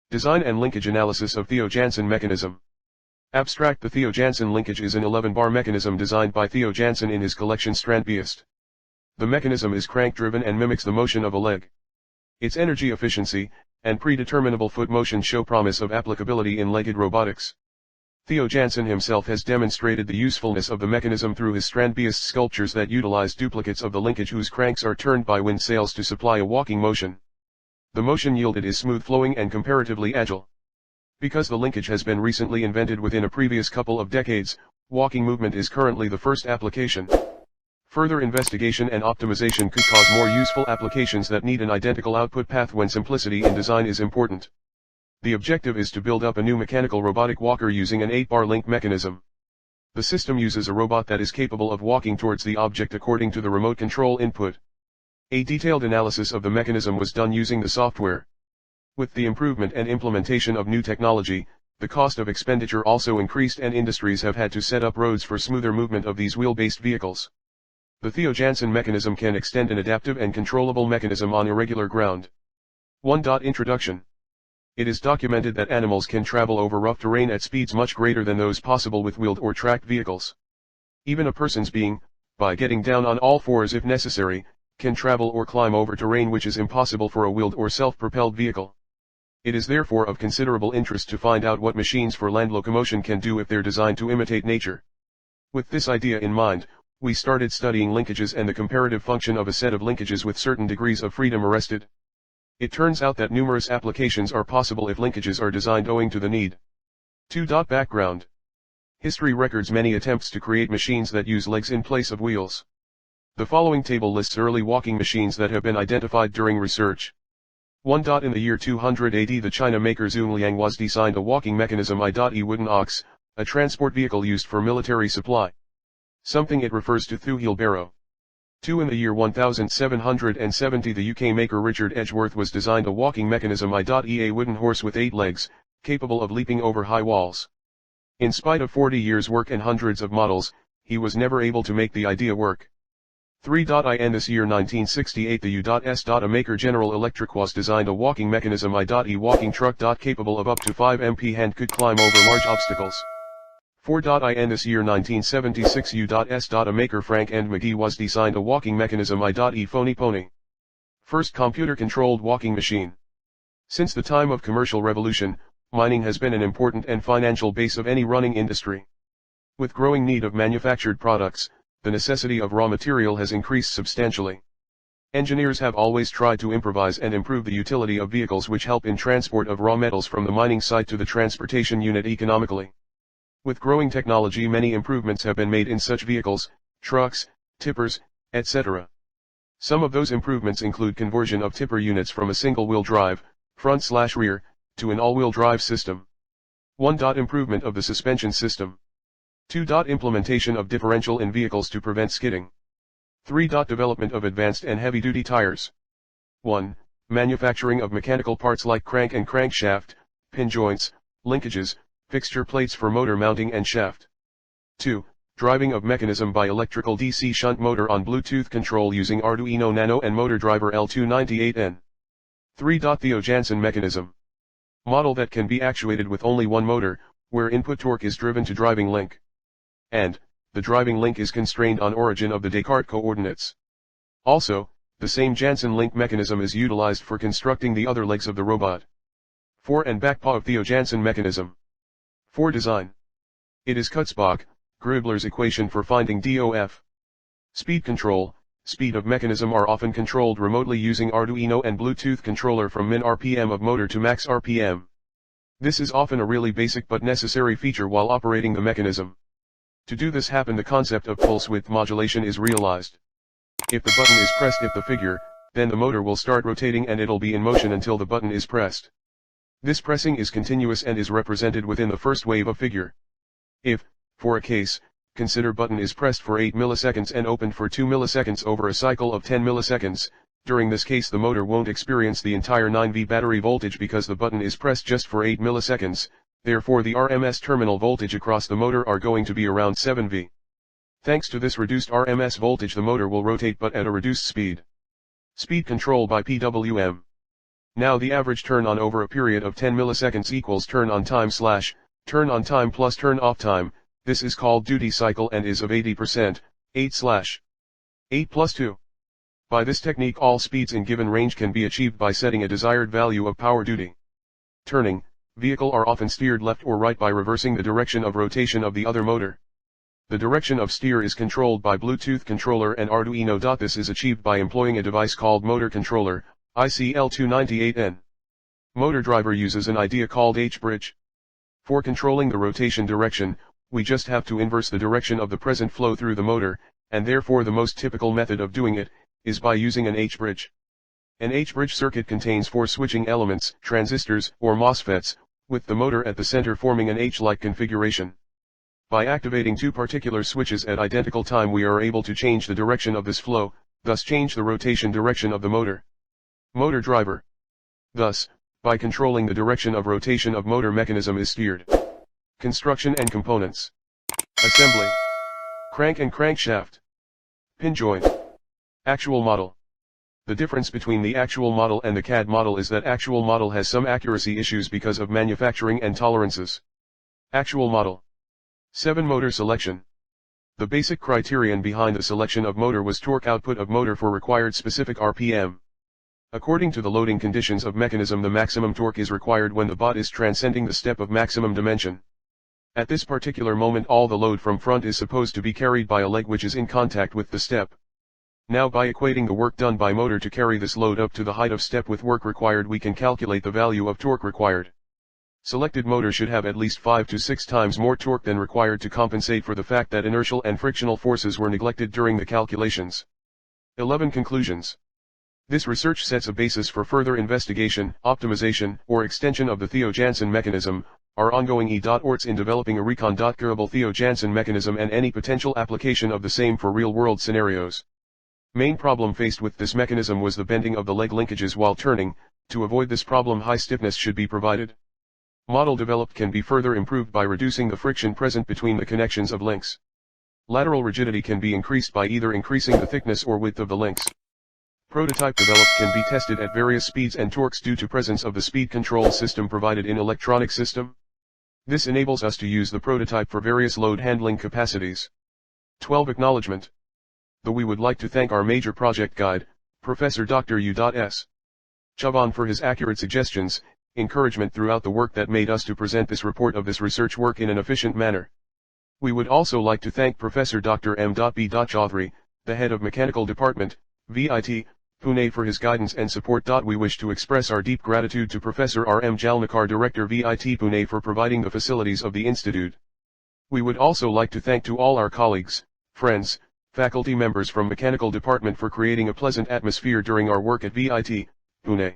Design and linkage analysis of Theo Jansen mechanism. Abstract. The Theo Jansen linkage is an 11-bar mechanism designed by Theo Jansen in his collection Strandbeest. The mechanism is crank-driven and mimics the motion of a leg. Its energy efficiency and predeterminable foot motion show promise of applicability in legged robotics. Theo Jansen himself has demonstrated the usefulness of the mechanism through his Strandbeest sculptures that utilize duplicates of the linkage whose cranks are turned by wind sails to supply a walking motion. The motion yielded is smooth-flowing and comparatively agile. Because the linkage has been recently invented within a previous couple of decades, walking movement is currently the first application. Further investigation and optimization could cause more useful applications that need an identical output path when simplicity in design is important. The objective is to build up a new mechanical robotic walker using an 8-bar link mechanism. The system uses a robot that is capable of walking towards the object according to the remote control input. A detailed analysis of the mechanism was done using the software. With the improvement and implementation of new technology, the cost of expenditure also increased and industries have had to set up roads for smoother movement of these wheel-based vehicles. The Theo Jansen mechanism can extend an adaptive and controllable mechanism on irregular ground. 1. Introduction. It is documented that animals can travel over rough terrain at speeds much greater than those possible with wheeled or tracked vehicles. Even a person's being, by getting down on all fours if necessary, can travel or climb over terrain which is impossible for a wheeled or self-propelled vehicle. It is therefore of considerable interest to find out what machines for land locomotion can do if they're designed to imitate nature. With this idea in mind, we started studying linkages and the comparative function of a set of linkages with certain degrees of freedom arrested. It turns out that numerous applications are possible if linkages are designed owing to the need. 2. Background. History records many attempts to create machines that use legs in place of wheels. The following table lists early walking machines that have been identified during research. 1. In the year 200 AD the China maker Zhongliang was designed a walking mechanism i.e. wooden ox, a transport vehicle used for military supply. Something it refers to two-heel barrow. 2. In the year 1770 the UK maker Richard Edgeworth was designed a walking mechanism i.e. a wooden horse with 8 legs, capable of leaping over high walls. In spite of 40 years' work and hundreds of models, he was never able to make the idea work. 3. In this year 1968 the U.S. maker General Electric was designed a walking mechanism i.e. walking truck. Capable of up to 5 MP hand could climb over large obstacles. 4. In this year 1976 U.S. maker Frank and McGee was designed a walking mechanism i.e. phony pony. First computer-controlled walking machine. Since the time of commercial revolution, mining has been an important and financial base of any running industry. With growing need of manufactured products, the necessity of raw material has increased substantially. Engineers have always tried to improvise and improve the utility of vehicles which help in transport of raw metals from the mining site to the transportation unit economically. With growing technology many improvements have been made in such vehicles, trucks, tippers, etc. Some of those improvements include conversion of tipper units from a single-wheel drive, front/rear, to an all-wheel drive system. 1. Improvement of the suspension system. 2. Implementation of differential in vehicles to prevent skidding. 3. Development of advanced and heavy-duty tires. 1. Manufacturing of mechanical parts like crank and crankshaft, pin joints, linkages, fixture plates for motor mounting and shaft. 2. Driving of mechanism by electrical DC shunt motor on Bluetooth control using Arduino Nano and motor driver L298N. 3. Theo Jansen mechanism. Model that can be actuated with only one motor, where input torque is driven to driving link. And, the driving link is constrained on origin of the Descartes coordinates. Also, the same Jansen link mechanism is utilized for constructing the other legs of the robot. 4. Back paw of Theo Jansen mechanism. 4. Design. It is Kutzbach-Gribler's equation for finding DOF. Speed control. Speed of mechanism are often controlled remotely using Arduino and Bluetooth controller from min RPM of motor to max RPM. This is often a really basic but necessary feature while operating the mechanism. To do this happen the concept of pulse width modulation is realized. If the button is pressed if the figure, then the motor will start rotating and it'll be in motion until the button is pressed. This pressing is continuous and is represented within the first wave of figure. If, for a case, consider button is pressed for 8 milliseconds and opened for 2 milliseconds over a cycle of 10 milliseconds, during this case the motor won't experience the entire 9V battery voltage because the button is pressed just for 8 milliseconds. Therefore the RMS terminal voltage across the motor are going to be around 7V. Thanks to this reduced RMS voltage the motor will rotate but at a reduced speed. Speed control by PWM. Now the average turn on over a period of 10 milliseconds equals turn on time / turn on time plus turn off time. This is called duty cycle and is of 80%, 8 plus 2. By this technique all speeds in given range can be achieved by setting a desired value of power duty. Turning, vehicle are often steered left or right by reversing the direction of rotation of the other motor. The direction of steer is controlled by Bluetooth controller and Arduino. This is achieved by employing a device called motor controller, ICL298N. Motor driver uses an idea called H-bridge. For controlling the rotation direction, we just have to inverse the direction of the present flow through the motor, and therefore the most typical method of doing it is by using an H-bridge. An H-bridge circuit contains 4 switching elements, transistors, or MOSFETs, with the motor at the center forming an H-like configuration. By activating 2 particular switches at identical time we are able to change the direction of this flow, thus change the rotation direction of the motor. Motor driver. Thus, by controlling the direction of rotation of motor mechanism is steered. Construction and components. Assembly. Crank and crankshaft. Pin joint. Actual model. The difference between the actual model and the CAD model is that actual model has some accuracy issues because of manufacturing and tolerances. Actual model. 7 Motor selection. The basic criterion behind the selection of motor was torque output of motor for required specific RPM. According to the loading conditions of mechanism the maximum torque is required when the bot is transcending the step of maximum dimension. At this particular moment all the load from front is supposed to be carried by a leg which is in contact with the step. Now by equating the work done by motor to carry this load up to the height of step with work required we can calculate the value of torque required. Selected motor should have at least 5 to 6 times more torque than required to compensate for the fact that inertial and frictional forces were neglected during the calculations. 11 Conclusions. This research sets a basis for further investigation, optimization, or extension of the Theo Jansen mechanism, our ongoing efforts in developing a recon-curable Theo Jansen mechanism and any potential application of the same for real-world scenarios. Main problem faced with this mechanism was the bending of the leg linkages while turning. To avoid this problem high stiffness should be provided. Model developed can be further improved by reducing the friction present between the connections of links. Lateral rigidity can be increased by either increasing the thickness or width of the links. Prototype developed can be tested at various speeds and torques due to presence of the speed control system provided in electronic system. This enables us to use the prototype for various load handling capacities. 12 Acknowledgement. We would like to thank our major project guide, Professor Dr. U.S. Chopde for his accurate suggestions, encouragement throughout the work that made us to present this report of this research work in an efficient manner. We would also like to thank Professor Dr. M.B. Chaudhary, the head of Mechanical Department, VIT, Pune for his guidance and support. We wish to express our deep gratitude to Professor R.M. Jalnikar, Director VIT Pune, for providing the facilities of the institute. We would also like to thank to all our colleagues, friends, faculty members from Mechanical Department for creating a pleasant atmosphere during our work at VIT, Pune.